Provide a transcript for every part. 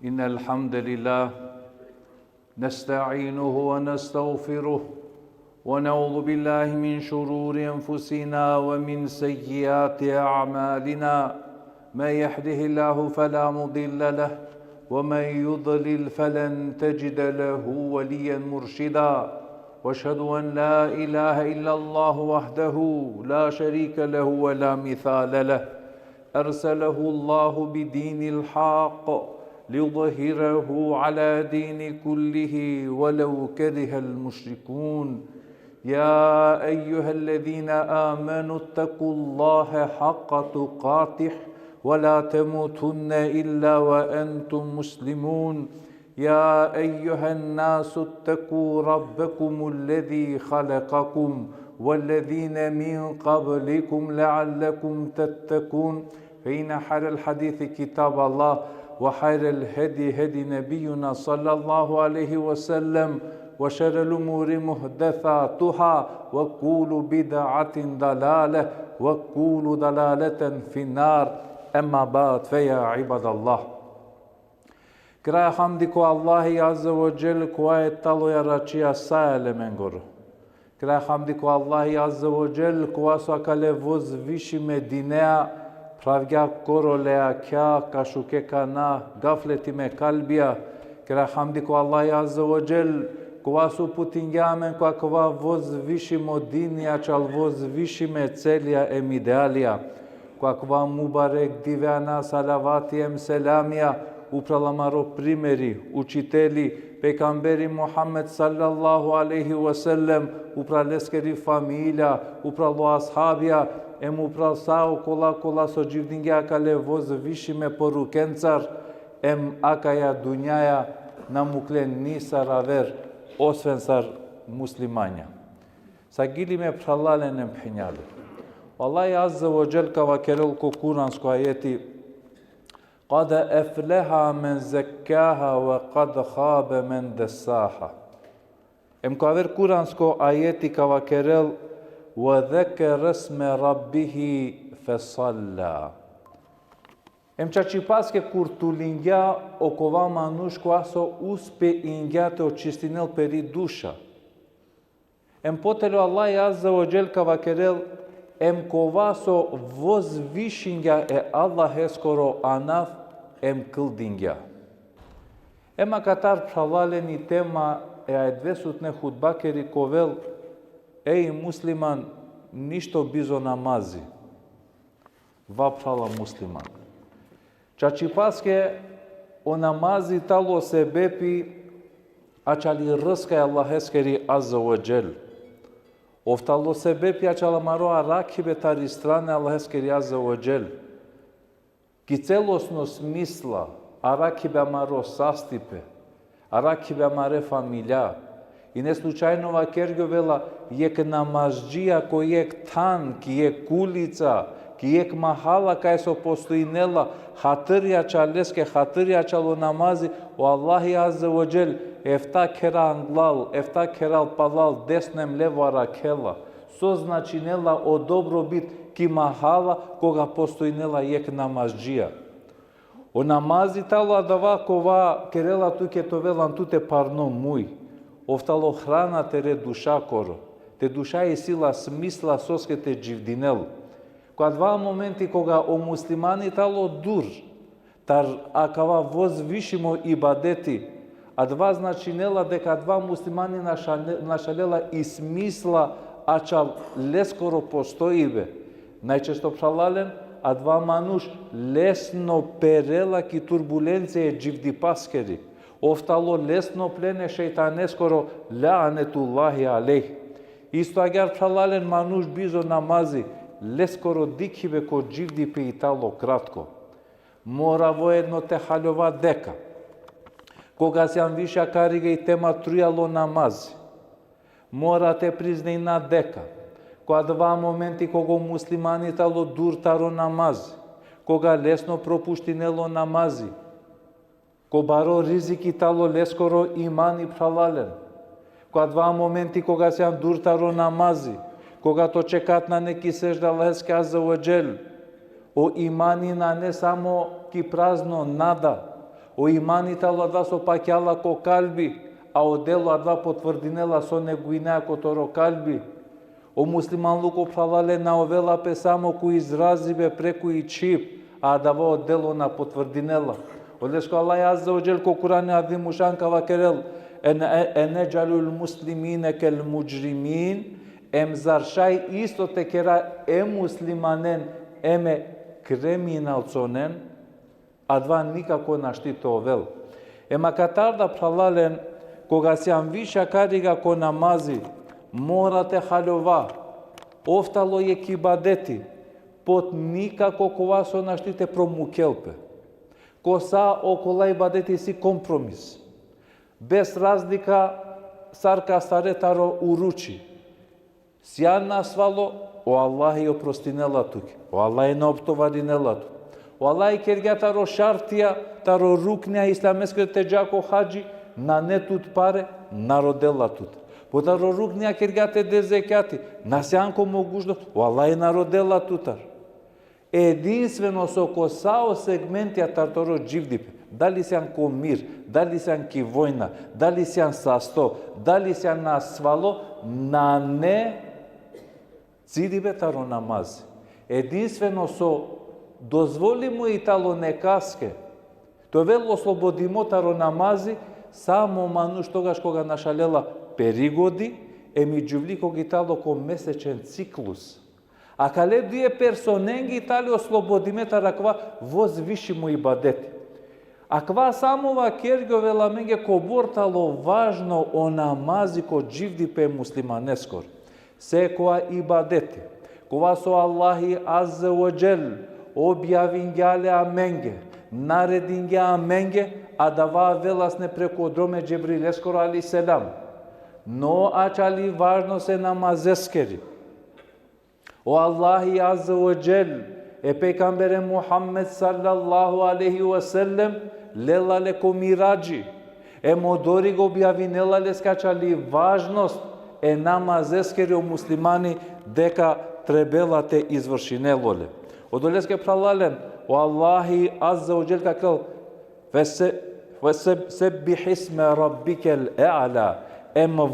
إن الحمد لله نستعينه ونستغفره ونعوذ بالله من شرور أنفسنا ومن سيئات أعمالنا من يهده الله فلا مضل له ومن يضلل فلن تجد له وليا مرشدا واشهد أن لا إله إلا الله وحده لا شريك له ولا مثال له أرسله الله بدين الحق ليظهره على دين كله ولو كره المشركون يا أيها الذين آمنوا اتقوا الله حق تقاته ولا تموتن إلا وأنتم مسلمون يا أيها الناس اتقوا ربكم الذي خلقكم والذين من قبلكم لعلكم تتقون فإن خير الحديث كتاب الله وخير الهدي هدي نبينا صلى الله عليه وسلم وشر الأمور محدثاتها وكل بدعة ضلالة وكل ضلالة في النار أما بعد فيا عباد الله Kraja hamdi ko Allahi Azza wa Jal koja je taloja račija sajale mengoro. Kraja hamdi ko Allahi Azza wa Jal koja su akale voz viši medinea pravgja korolea kja kashuke kana gafleti me kalbija. Kraja hamdi ko Allahi Azza wa Jal koja su putinjamen koja kova voz viši modinija čal voz viši me celija em idealija. Koja kova mubarek divjana salavatijem selamija upravo maro primeri, učitelji, pejgamberi Muhammed sallallahu alaihi wasallam, upravo leskeri familja, upravo ashabija, upravo sao kola so živdingja kale voz višime porukencar, akaja dunjaja namuklen nisar aver osvensar muslimanja. Sagili me pralalenem penjale. Wallahi Azza wa Jal kava kerel ko kuransko ajeti قد أفلح من زكاها وقد خاب من دساها. كاver kuransko ajeti kava kerel وذكر اسم ربه فصلى. Čači paske kurtulingja okova manuš koja so uspe ingjate očistinel peri duša. Potelo Allah Azza wa Jal kava kerel kova so voz višingja Allah eskoro anaf kildingja. Katar pralaleni tema advesutne hudbakeri kovel musliman ništo bizo namazi. Vaprala musliman. Čači paske o namazi talo se bepi ačali rska Allah eskeri Azza wa Jal. Oftalo se bepi ačala maro arakibe tari strane Allah eskeri Azza wa Jal. Ki celosno smisla arakibe maro sastipe, arakibe mare familija. I ne slučajno vakergjo vela jek namazđija ko jek tan, ki jek ulica, ki jek mahala kaj so postojinela, hatırja čaleske, hatırja čalo namazi, o Allahi Azza wa Jal efta kera anglal, efta keral palal, desnem levara kela. So značinela o dobrobit ki mahala koga postojinela jek namazđija. O namazi talo adava kova kerela tuke to velan tute parno muj. Oftalo hrana tere duša koro. Te duša je sila smisla soske te dživdinel. Koja dva momenti koga o muslimani talo dur, tar akava voz višimo ibadeti, a dva značinela deka dva muslimani našalela i smisla ačal leskoro postojive. Najčesto pralalen, a dva manuš lesno perela ki turbulencije dživdi paskeri. Oftalo lesno plene šeitaneskoro la'anetullahi alejh. Isto agar pralalen manuš bizo namazi, leskoro dikhive ko dživdi pe italo kratko. Mora vojedno te haljova deka. Koga se viša karige i tema trujalo namazi. Mora te priznej na deka. Koja dva momenti kogo muslimani talo durtaro namazi. Koga lesno propuštinelo namazi. Ko baro riziki talo leskoro imani pralalen. Koja dva momenti koga se durtaro namazi. Koga to čekat na neki sežda Allaheske Azza wa Jal. O imani na ne samo ki prazno nada. O imani talo adva so pakjala ko kalbi, a o delo adva potvrdinela so neguina ko toro kalbi. O musliman luko pralale na ovela pe samo ku izrazive preku i čip, a adava o delo na potvrdinela. Odlesko Allah Azza wa Jal ko Kur'an adim mušan kava kerel eneđalul muslimine kel muđrimin zaršaj isto te kera muslimanen eme kriminalconen а два никако на штито вел. Ема катарда пралален, кога сјам виша карига ко намази, морате халјова, офтало е кибадети, под никако кога со наштите промукелпе. Коса окола ибадети си компромис. Без разлика сарка старетаро уручи. Сјан насвало, о Аллах и опростинела тук. О Аллах и наоптоваринела тук. О Аллах и кергјатаро шартија, таро рукнија исламеските джако хаджи, на не тут паре, народела тут. Потаро рукнија кергјате дезекјати, на сјанко могужност, о Аллах и народела тутар. Единствено со косао сегментија тарторо дживдипе. Дали сјан ко мир, дали сјан ки војна, дали сјан састо, дали сјан на свало, на не цидибе таро намази. Единствено со дозволи му и тало некаске, тој вел ослободимо таро намази, само мануш тогаш кога нашалела перигоди, еми джувлико ги тало ко месечен циклус. А кале дие персоненги и тали ослободиме тараква возвишимо и бадети. А ква самова кергјо веламенге ко бортало важно о намази ко дживдипе муслиманескор. Секоја ибадети, кова со Аллахи Аззе ва Джел, објавингјале аменге, наредингје аменге, а дава веласне преку дроме Джебрилескор али селам. Но ачали важно се намазескери. O Allahi Azze ve Celle Peygamberi Muhammed sallallahu aleyhi ve sellem lelale ko mirađi modori go objavinelale skачали важност намазескери о муслимани дека требела те извршинелоле. Одолеске пралален о Аллахи Азze ve Celle какал весеббих исме раббикел е'ла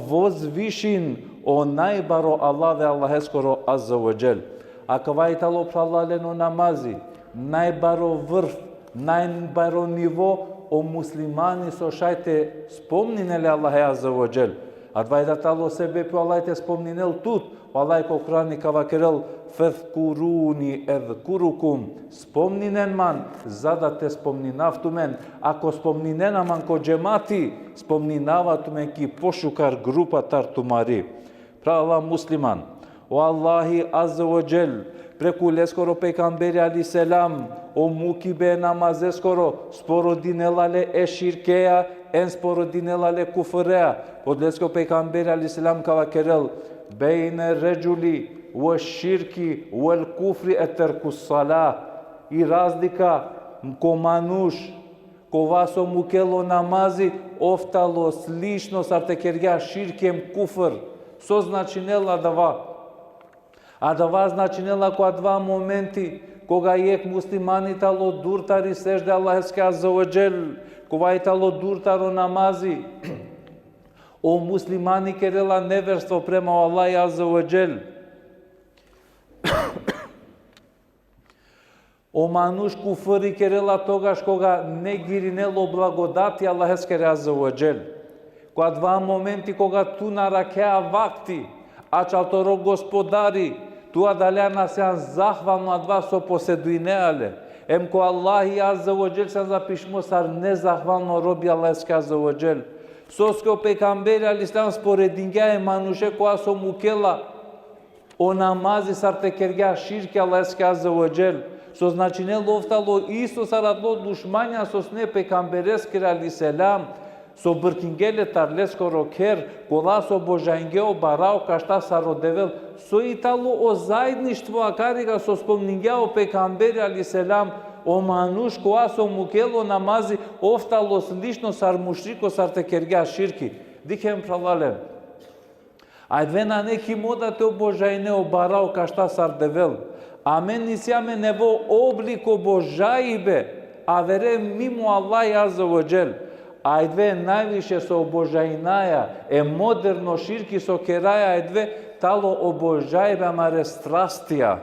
возвишин о најбаро Аллаве Аллахескоро Азza wa Jal. А кавајтало пралалено намази, најбаро врв, најбаро ниво о муслимани со шајте спомнинеле Аллахе Азza wa Jal. А двајдатало себе по Аллахе спомнинел тут, Аллахе ко Курани кавакерел фезкуруни езкурукум. Спомнинен ман, за да те спомнинавту мен. Ако спомнинена ман ко джемати, спомнинавату мен ки пошукар група тартумари. Права муслиман, о Аллахи Азza wa Jal, преку лескоро пейгамбери али селам, о мукибе намазескоро, спородинелале ширкеја, спородинелале куфреа, од леско пейгамбери али селам кавакерел, бейне реджули, о ширки, о куфри теркус сала, и разлика ко мануш, кова со мукело намази, офтало слично сарте кергја ширкем куфр, со значинела дава. А дава значинела која два моменти, кога ек муслимани тало дуртари сежде Аллахеске Азza wa Jal, кога и тало дуртаро намази, о муслимани керела неверство према Аллах Азza wa Jal. О мануш куфри керела тогаш кога не гиринело благодати Аллахеске Азza wa Jal. Која два моменти кога ту на ракеа вакти, а чалторо господари, туа далјана сеан захвално од вас со поседуинеале. Ко Аллахи Азza wa Jal се запишмо сар незахвално роби Аллахеске Азza wa Jal. Соско пейгамбери алислам споредингја мануше која со мукела о намази сар те кергја ширки Аллахеске Азza wa Jal. Со значинело офтало исто сарадло душмања со сне пейгамберески алиселам, со бркингеле тарлескоро кер, кола со божајнгео барао кашта са родевел, со итало о заедништво акарига со спомнингео пейгамбери алиселам, о мануш коа со мукело намази, офтало слично сар мушрико сар те кергја ширки. Дикем пралален. Ајдве на неки мода те обожајнео барао кашта сар девел. Амен нисјаме нево облико божајбе, а вере мимо Аллах Азza wa Jal. Ајдве највише со обожајнаја, модерно ширки со кераја, ајдве тало обожајбе, амаре страстија,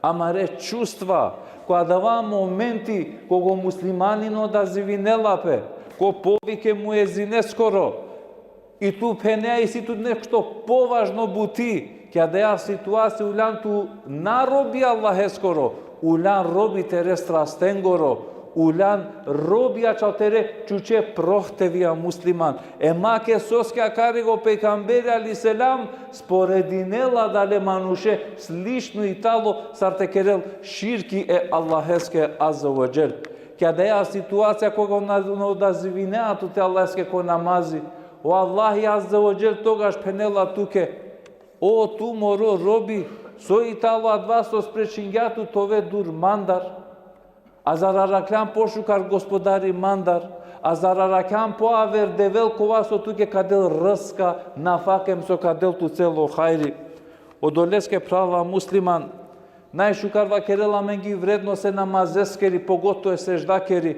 амаре чувства, која дава моменти кога муслиманино да зивинелапе, ко повике му зинескоро, и ту пенеа и си тут нешто поважно бути, ќе да ја ситуација улян ту нароби Аллахескоро, улян роби те рестрастенгоро, Ulan robia çautere çuçe prohtevia musliman. Emake soskja karigo pejgamberi alayhis salam sporedinela dale manushe slišnu i talo sartekerel shirki e Allaheske azza wa jal. Kada je situacija koga odazivinea te Allaheske ko namazi. O Allahi azza wa jal togaš penela tuke. O tu moro robi so i talo advasto sprečinjatu tove dur mandar. A zararakan po shukar gospodari mandar, a zararakan po aver devel kova so tuke kadel rëska, na fakem so kadel tu celo hajri. O doleske prava musliman, najshukarva kerela mengi vredno se namazeskeri, pogotovo se ždakeri.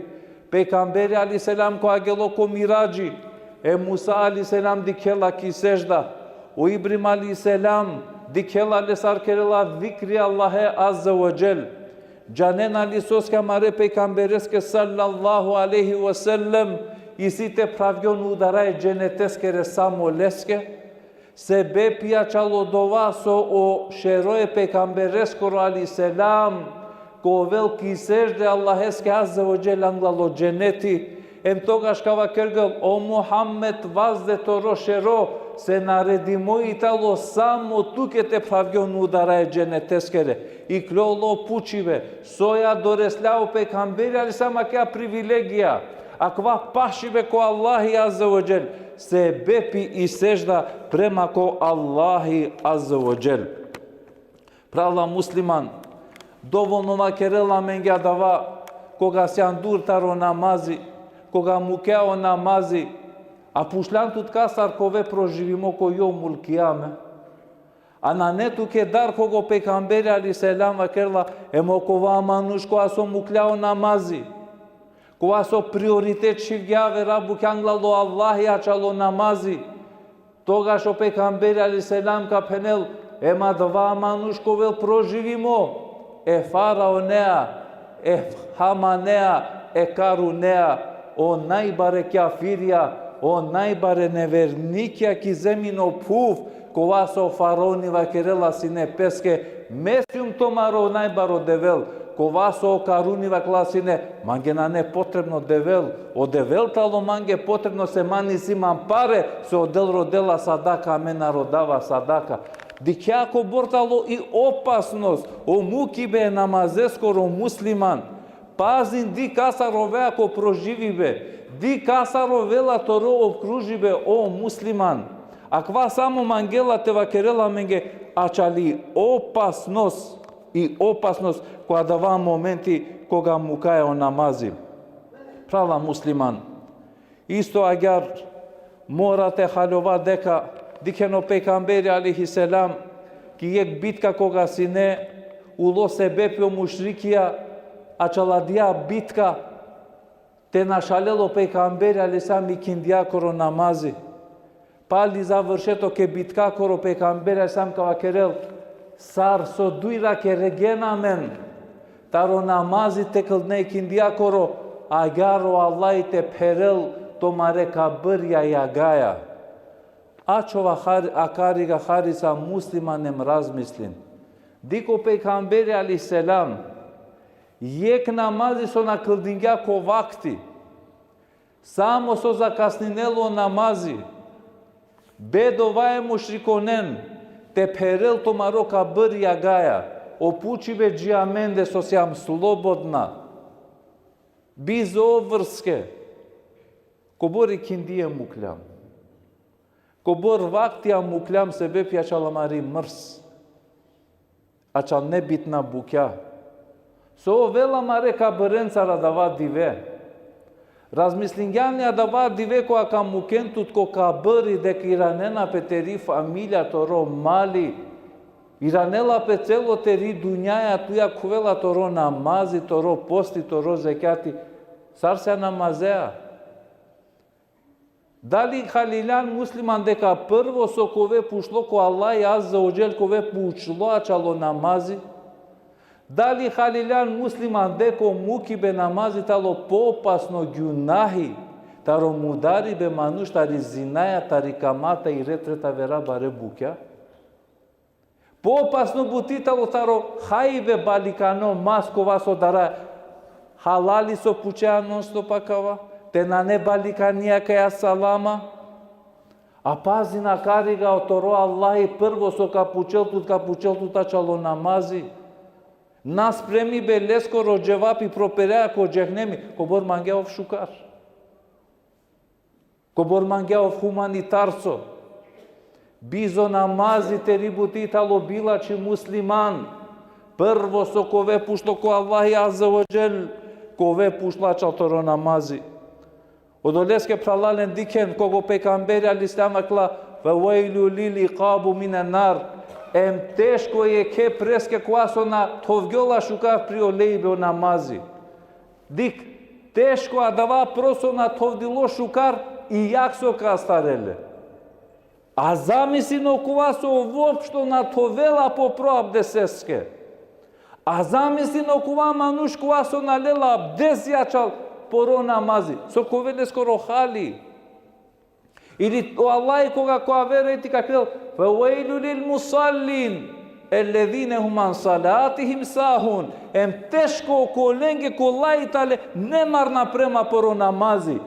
Pejgamberi alayhis salam ko agelo ko mirađi, e Musa alayhis salam dikela ki sežda, o Ibrahim alayhis salam dikela lesar kerela vikri Allahe azza wa jal. Canen alisoska mare pejgambereske sallallahu aleyhi ve sellem isite pravjon udaraje dženeteskere samo leske, sebepia čalodova so o šeroje pejgambereskoro alayhis salam, ko veliki sežde Allaheske azza wa jal anglalo dženeti, em togaš kava kergel, o Muhammed vazde toro šero, se naredimo i talo samo tuke te pravjon udaraje dženeteskere. I klolo pučive, soja doresljao pejgamberi ali sama kja privilegija, akva pašive ko Allahi azza wa jal, se bepi i sežda prema ko Allahi azza wa jal. Prava musliman, dovoljno makerela mengja dava, koga se andur taro namazi, koga mukeo namazi, a pušlan tut kasar kove proživimo ko jo mulkijame. A na netu ke dar kogo pejgamberi alayhis salam vakerla emo kova manush ko aso muklao namazi. Ko aso prioritet shivgjave rabu kjanglalo Allahi açalo namazi. Toga što pejgamberi alayhis salam ka penel ema dva manush ko vel proživimo. E faraonea, e hamanea, e karunea, o najbare kjafirja, o najbare nevernikja ki zemino puf, kova so faraoni vakerela sine peske, mesium tomaro najbaro devel, kova so karuni vaklasine, mangena ne potrebno devel, o devel talo mange potrebno se mani siman pare, se odel rodela sadaka, mena rodava sadaka. Dikjako bortalo i opasnost, o mukibe namazeskoro musliman, pazin di kasarove ako proživive, di kasarovela toro okružive o musliman. Akva samo mangela te vakerela menge, açali opasnost i opasnost koja dava momenti koga mukaje o namazi. Prava musliman. Isto agar morate halova deka dikeno pejgamberi alayhis salam ki jek bitka koga sine ulo se bepio mushrikija, açaladia bitka te našalelo pejgamberi alayhis salam ikindjakoro namazi. Pali završeto ke bitka koro pejgamberi sam kava kerel sar so duira ke regenamen taro namazi te këldne ikindia koro agaro Allah te perel tomare kabërja jagaja. Açova akariga harisa muslimanem razmislin. Diko pejgamberi alayhis salam jek namazi so na këldingja ko vakti. Samo so zakasninelo namazi. Bedova mushrikonen te perel tomaro kabër jagaja, opučive džiamende sos jam slobodna, bizovrske, kobor ikindije mukljam, kobor vaktija mukljam sebep jačalamari mrs, ačal nebitna bukja, so vela mare kabërenca radava dive, razmislinjanja dava dive ko aka mukentut ko kabëri dek iranena pe teri familja toro mali, iranela pe celo teri dunjaja tuja kuvela toro namazi, toro posti, toro zekjati, sarsja namazea. Dali halilan musliman deka prvo so kove pušlo ko Allah azza wa jal kove pušlo açalo namazi, dali halilan musliman deko muki be namazi talo popasno gyunahi, taro mudari be manush tari zinaja, tari kamata i retreta vera bare bukja. Popasno butitalo taro hajbe balikano maskova so dara халали со пучеа нон-стоп акава, те на небали канија каја салама, а пази на карига оторо Аллахи прво со капучелтут ачало намази. Нас преми бе леско роджевапи пропереа ко джехнеми, ко бор мангеов шукар. Ко бор мангеов хуманитарцо. Бизо намазите рибути тало билачи муслиман. Прво со кове пушто ко Аллахи азza ва джел, кове пушлачал торо намази. Одолеске пралален дикен кого пекамбери алистам акла вајлу лили қабу минен нар. Тешко е ке преске коасо на товгјола шукар при олејбе о намази. Дик тешко адава просто на товдило шукар и јак со кастареле. А замисли но коасо воопшто на товела по проабдесеске. А замисли но кова мануш коасо на лела абдес јачал поро намази. Со ковеле скоро хали. Или Аллах кога која веруети каквел فَوَيْلُ لِلْمُصَلِّينَ الَّذِينَ هُمْ عَنْ صَلَاتِهِمْ سَاهُونَ. Тешко коленге колаитале немарна према поро намази.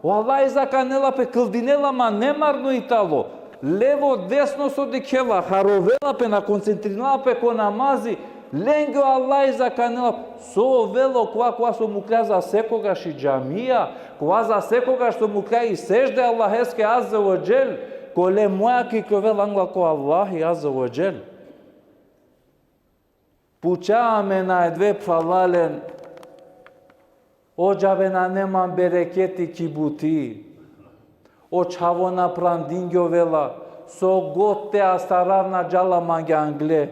Аллах заканела пе кылдинела ма немарно итало. Лево десно со дикела харовела пе на концентринала пе ко намази. Ленго Аллах заканела со вело која со мукля за секогаш и џамија, која за секогаш со мукля и сежде Аллахеске азza ва джел, коле моја ки ковел англа ко Аллахи азza ва джел. Пучааме на едве пралален, оджабе на неман берекети кибути, очаво на прандингјо вела, со готте астаравна джала манге англе,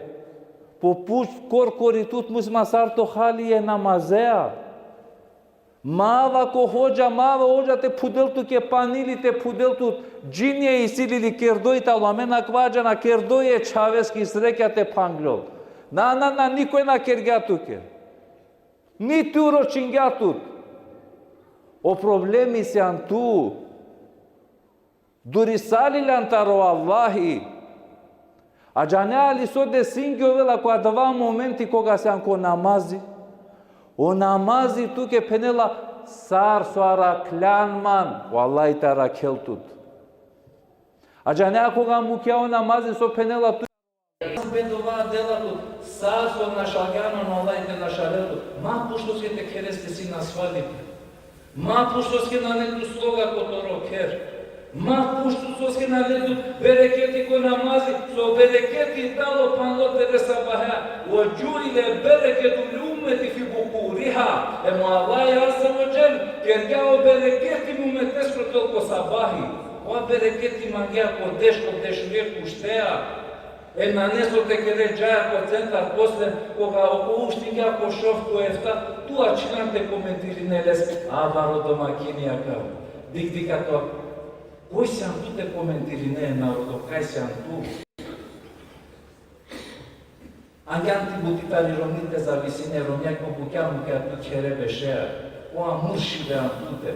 по пуч коркори тут мусмасарто хали е намазеа. Мава ко ходжа, мава оджа те пуделту ке панили те пуделту джинија и силили кердојта, ламена кваджа на кердоје чавески среќа те панглол. На никој на кергјатуке. Ниту урочингјатут. О проблеми се анту. Дури салилан таро Аллахи. А джанеали со десингјо вела која два моменти кога се анко намази. O namazı tuke penela sar soara klanman vallahi tara keltut. Aja koga mukia o namazı so penela tu bedova dela tu sar so na šalgano no vallahi te na šaletu. Ma pušto ske te kereste si na svadbi. Ma pušto ske na neku sloga kotoro ker. Ma pušto ske na neku bereketi ko namazi so bereketi dalo panlo te sabaha wa juile bereketu ummeti fi bukuriha. Ema Allah azza wa jal kergao bereketi mumetes ko sabahi. Wa bereketi mangia ko dešuje kuštea. Na neso te kere džaja ko centar posle koga oko uštinga ko šov ko efta tu ačinante komentirinelles avaro domakinija kao. Dik to koji sam tu te komentirine narodo, kaj sam tu? Anganti butitali romnite za visine romnjak popukjamu kaj tu kere bešea. Oa muršive antute.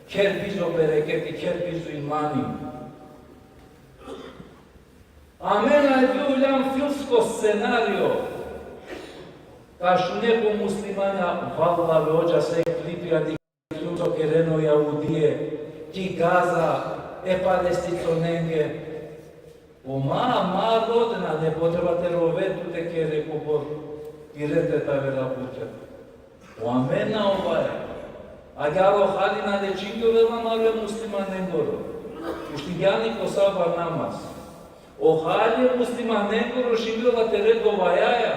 Ker bizo bereketi, ker bizo imani. Amena je bio uljam filmsko scenario. Kašu neko muslimanja valave ođa se klipija di filmco kereno jaudije, ki Gaza, palestico nenge. O ma rodna, ne potrebate rovetu te kere kobor i rete ta vera puća. O amena ovaja. A garo halina de čingo vela malo musliman nengoro. Uštigani ko saba namaz. O hali musliman nengoro šingila te redova jaja.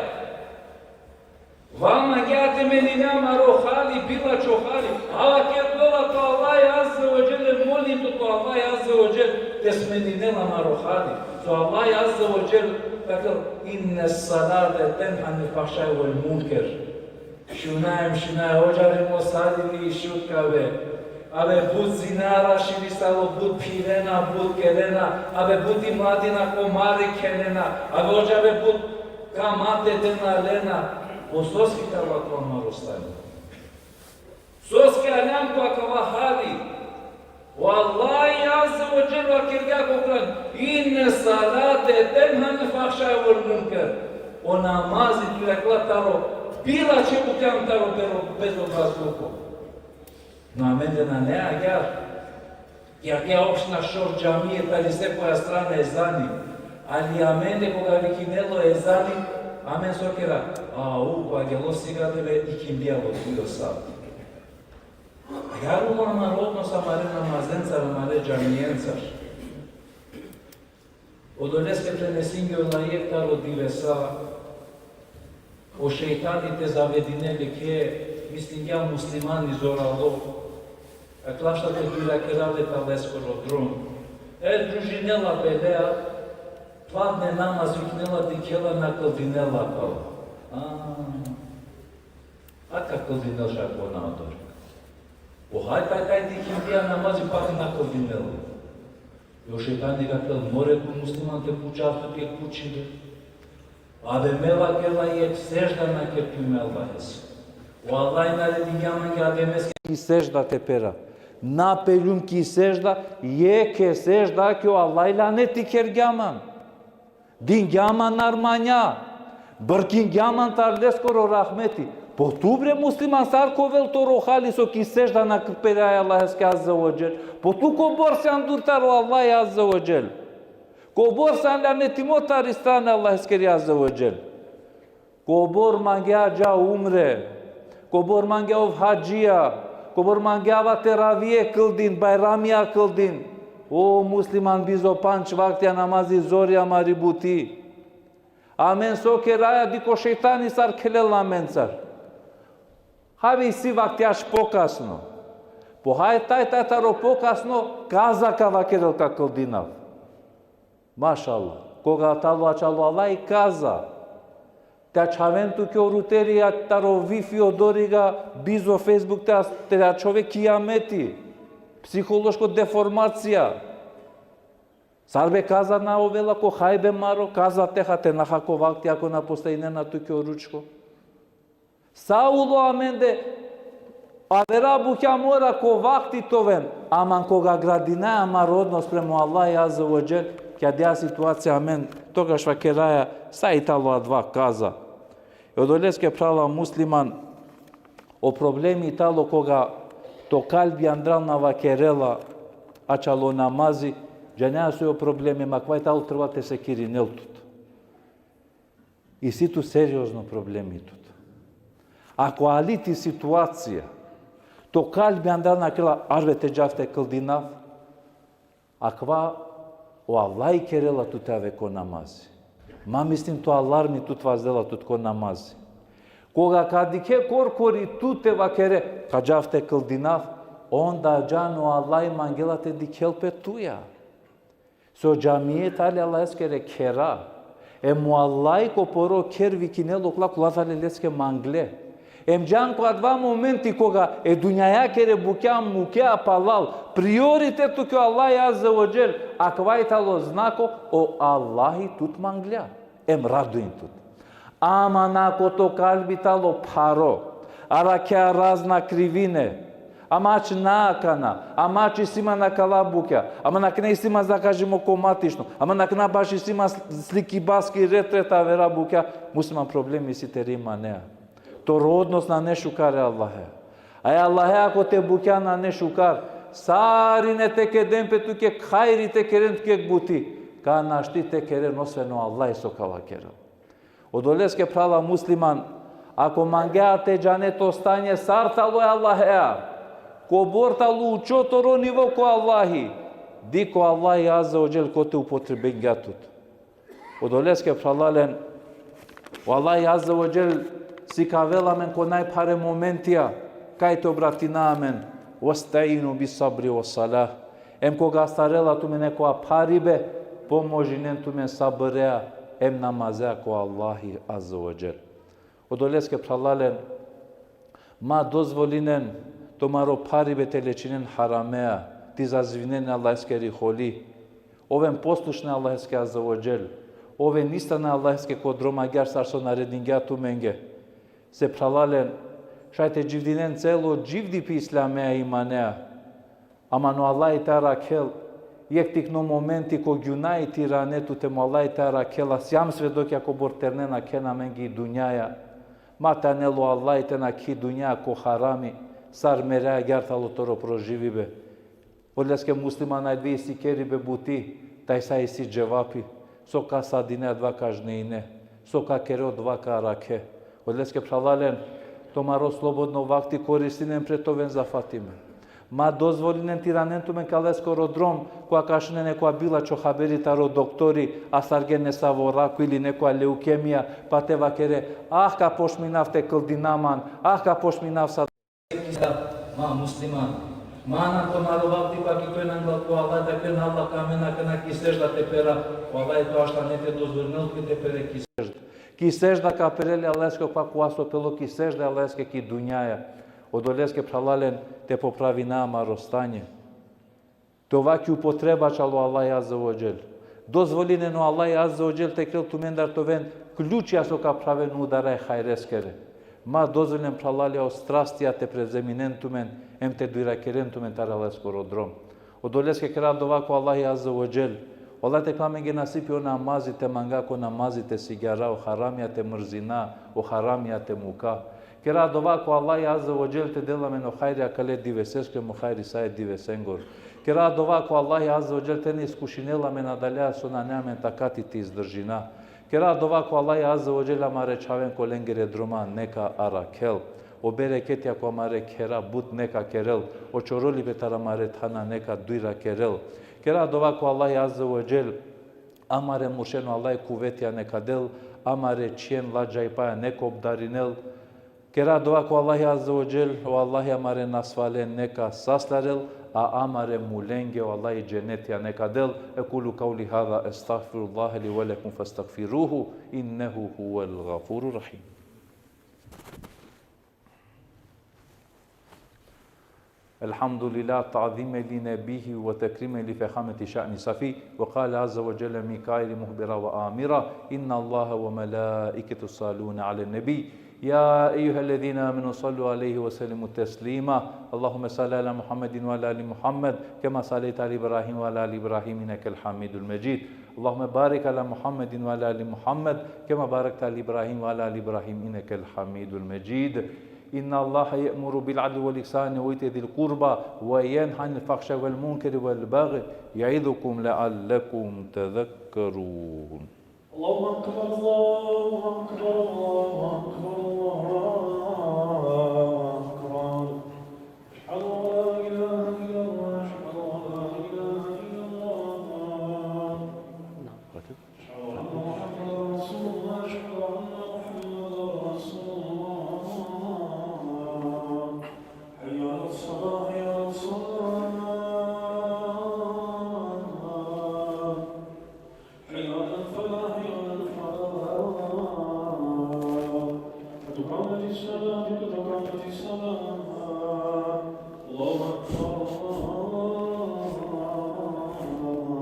Vama gjate meni nama ro hali, bila čo hali. Ala ker dola to Allah azza wa jel, molim to Allah azza wa jel, te smeni nela na ro hali. So Allah azza wa jel, tako, inne salate tenha ni fahšaj wal munker. Šunajem, ođarimo sadili i šutkave. Ave bud zinara širisalo, bud pirena, bud kelena, ave budi mladina komari kelena, ave ođave bud kamate tena lena. O soski kava koma rostani. Soski alam ko kava hali. Wallahi azza wa jalla kirga kokran. Inne salate tenha ni fahšaj wal munker. O namazi tu ekla taro Пила че букам таро безобразно. Но аменде на неа гар. Ја опшна шор джамијета или секоја страна езани. Али аменде кога ви кинело езани, амен сокера. Кога гело сега тебе и киндијало тујо сад. Јарума народно самаре намазенцар, амаре джамијенцар. Одолеске пренесинге лајекта родивеса, о шејтаните завединеле ке, мислим ја муслимани зорало, а клаштате дура кералета лескоро друн. Дружинела белеа, пладне намаз викнела дикела на кълдинела пала. Ака кълдинел жако на одор. Тај дикиндија намази пак на кълдинела. Јо шејтани гакел море ку муслиманте пучавто ке кучиле. Абе мела кела и сежда на кепимела ес. O Allah'ın aredinyaman gelmez ki secda tepera. Na pelum ki secda ye ke secda ki o Allah'la ne tikergaman. Din gaman narmanya. Barkin gaman tarles koro rahmeti. Po tu bre musliman sar kovel to rohali so ki secda na kpera Allah azza wa jal. Po tu ko borsan durtar Allah azza wa jal. Ko borsan lanetimo taristan Allah azza wa jal. Ko bor mangya ja umre. Кобор мангеов хаджија, кобор мангеава теравие кылдин, байрамија кылдин. О, муслиман бизо панч вактија намази зорија марибути. Амен со кераја дико шејтани сар келел аменцар. Хави си вактјаш покасно. Похај тај таро покасно, казака вакерелка кылдинав. Машалла. Кога тало ачало Аллах и каза. Та чавенту ке орутерија таро вифи одорига бизо фейсбук та човек кијамети. Психолошко деформација. Сарбе каза на овела ко хајбе маро, каза теха те нахако вакти ако на постајнена ту ке оручко. Сауло аменде, авера бухја мора ко вакти товен, аман кога градина ама родност прему Аллах и аза воджел, ќе деа ситуација амен, тогаш вакераја са итало адва каза. И одолеске прала муслиман о проблеми тало кога то калби андрал на вакерела ачало намази, джанеа со проблеми, маквај тало треба те се киринел тут. И ситу сериозно проблеми тут. Ако алити ситуација, то калби андрал на кела арвете джавте кылдинав, аква о Аллах и керела тут авеко намази. Ма мислим то аларми тут ваздела тут ко намази. Кога кадике коркори тут е вакере, каджавте кылдинав, онда джану Аллах и мангелате дикелпе туја. Со джамиет али Аллах ескере кера. Ему Аллах ко поро кер викинел окла кулатале леске мангле. Ем джан ко два моменти кога е дуњаја кере букјам мукеа палал, приоритету ке Аллах азza wa jal, аквајтало знако о Аллахи тут мангля. Ем радуин тут. Ама накото калбитало паро, аракеа разна кривине, амач наакана, амачи сима на калабукја, ама накне сима закажемо коматишно, ама накна баши сима слики баски ретрета вера букја, мусман проблеми си терима неа. То родност на нешукаре Аллахе. Ај Аллахе ако те букја на нешукар, сарине те ке демпе туке хајри те керен туке бути, ка нашти те керен освено Аллах и сокава керен. Одолеске прала муслиман, ако мангеате джането стање сартало е Аллахеа, ко бортало учоторо ниво ко Аллахи, дико Аллах и азza wa jal ко те употребен гатут. Одолеске пралален, Аллах и азza wa jal си кавеламен ко најпаре моментија, кај те обратинамен, остаину би сабри о салах. Ем кога старела ту ме некоја парибе, поможинен ту ме сабреа, ем намазеа ко Аллахи азza wa jal. Одолеске пралален, ма дозволинен, томаро парибе те лечинен харамеа, ти зазвинен Аллахскери холи, овен послушне Аллахске азza wa jal, овен истана Аллахске кодрома гар сарсо наредингеа ту менге, се пралален, шајте дживдинен цело дживди пи исламеа иманеа, ама но Аллах и тара кел, јектикно моменти ко ѓунаи тиранету тему Аллах и тара кела, сјам сведок јако бортернена кена менги и дуњаја, Мата нелу Аллаите на ки дуња ко харами, сар мереа гертало торо проживибе. Одлеске муслима најдви си керибе бути, тај са и си джевапи, сока садине два кажнеине, сока керо два караке. Одлеске пралален, томаро слободно вакти користинен претовен за Фатиме. Ма дозволинен тиранентумен калеско родром, која кашне некоја била чо хаберитаро доктори, а сарген не са во раку или некоја леукемија, па тева кере, ка пошминавте кълдинаман, ка пошминав сад. Ма муслиман, мана томаро вакти па ки кој нангла ко Аллах да кен Аллах камена кена ки сежда те пера, Аллах тоа што не те дозволил ки те пере ки сежда. Ки сежда ка переле алеско па куасо пело ки сежда алеске ки дуњаја. Од олеске пралален те поправи нама ростање. Това ки употребачало Аллах азza wa jal. Дозволинено Аллах азza wa jal те крил тумендар товен клучја со ка правен ударај хајрескере. Ма дозволен пралале о страстија те превземинен тумен, ем те дуиракерен тумен таралеско родром. Од олеске кра дова ко Аллах азza wa jal. Аллах те камен ги насипи о намазите мангако намазите сигара, о харамијате мрзина, о харамијате мука. Кера дова ко Аллах азza wa jal те деламено хајрија кале дивесеске му хајри сај дивесенгор. Кера дова ко Аллах азza wa jal те не искушинела ме надалја со на неамен такати ти издржина. Кера дова ко Аллах азza wa jal амаре чавен коленгере дрома нека аракел. О берекетија ко амаре кера бут нека керел. О чороли бетара маре тана нека дуира керел. Кера дова ко Аллах азza wa jal амаре мушено Аллах куветија нека дел, амаре чиен ладжај паја нека обдаринел. Кера дова ко Аллах азza wa jal, о Аллах амаре насвален нека састарел, а амаре муленге о Аллах дженетија нека дел. Екулу каули хада астагфируллах ли ва лакум фастагфируху иннаху хувал гафуру рахим. الحمد لله تعظيما لنبيه وتكريما لفخامة شأن صفي وقال عز وجل ميكائيل مخبرا وآمرا إن الله وملائكته يصلون على النبي يا أيها الذين آمنوا صلوا عليه وسلموا تسليما اللهم صل على محمد وعلى آل محمد كما صليت على إبراهيم وعلى آل إبراهيم إنك الحميد المجيد اللهم بارك على محمد وعلى آل محمد كما باركت على إبراهيم وعلى آل إبراهيم إنك الحميد المجيد إن الله يأمر بالعدل والإحسان وإيتاء ذي القربى وينهى عن الفحشاء والمنكر والبغي يعظكم لعلكم تذكرون. الله أكبر الله أكبر الله أكبر الله أكبر أشهد أن لا إله إلا الله أشهد أن لا إله إلا الله أشهد أن محمدا رسول الله أشهد أن محمدا رسول الله حي على الصلاة حي على الصلاة حي على الفلاح حي على الفلاح قد قامت الصلاة قد قامت الصلاة الله أكبر الله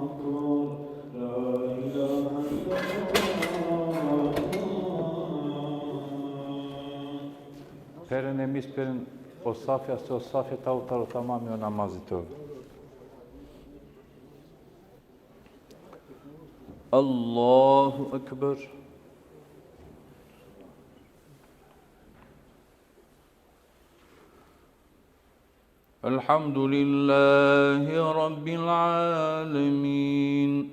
أكبر لا إله إلا الله. Перен е мисперен осафја се осафја таутаро тамами о намазите овде. Аллаху акбар. الحمد لله رب العالمين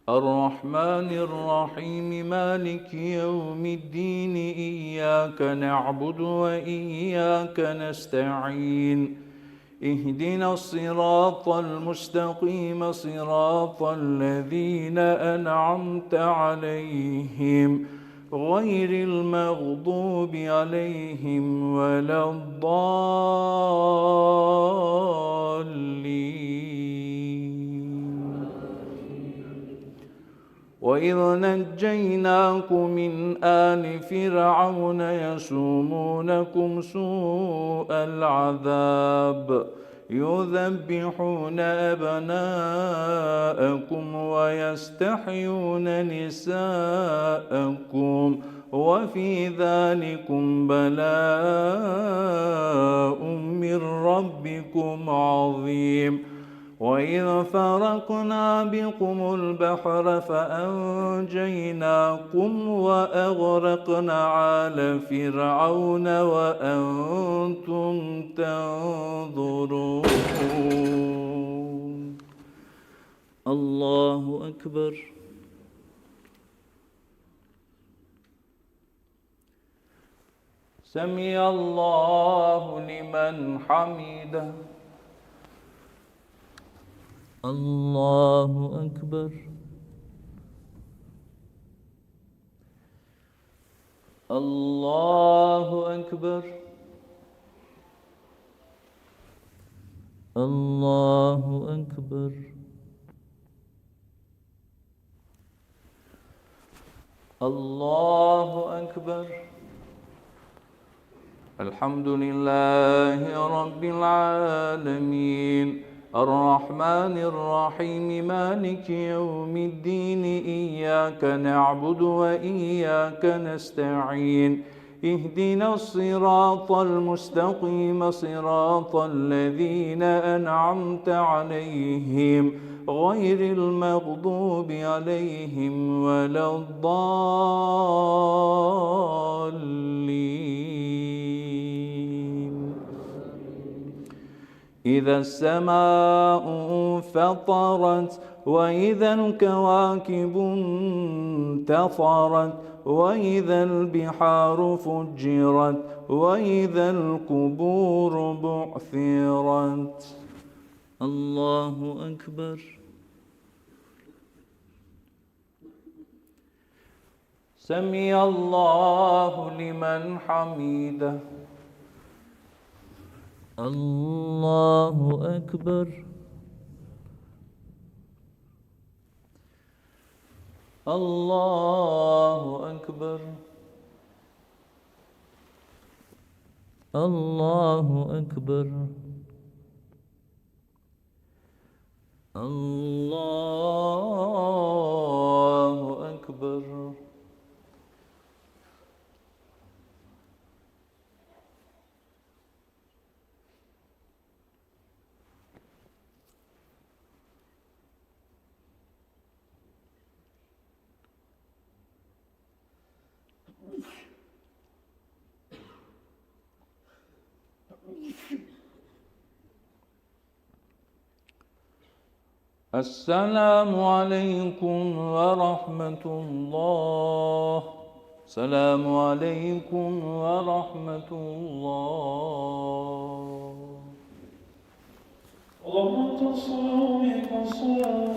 الرحمن الرحيم مالك يوم الدين إياك نعبد وإياك نستعين اهدنا الصراط المستقيم صراط الذين أنعمت عليهم غير المغضوب عليهم ولا الضالين وإذ نجيناكم من آل فرعون يسومونكم سوء العذاب يذبحون أبناءكم ويستحيون نساءكم وفي ذلكم بلاء من ربكم عظيم وإذ فرقنا بكم البحر فأنجيناكم وأغرقنا آل فرعون وأنتم تنظرون. الله أكبر. سمع الله لمن حمده. الله أكبر. الله أكبر. الله أكبر. الله أكبر. الحمد لله رب العالمين الرحمن الرحيم مالك يوم الدين إياك نعبد وإياك نستعين اهدنا الصراط المستقيم صراط الذين أنعمت عليهم غير المغضوب عليهم ولا الضالين. إذا السماء انفطرت وإذا الكواكب انتثرت وإذا البحار فجرت وإذا القبور بعثرت. الله أكبر. سمع الله لمن حمده. الله أكبر. الله أكبر. الله أكبر. الله أكبر. السلام عليكم ورحمة الله. السلام عليكم ورحمة الله. اللهم صل وسلم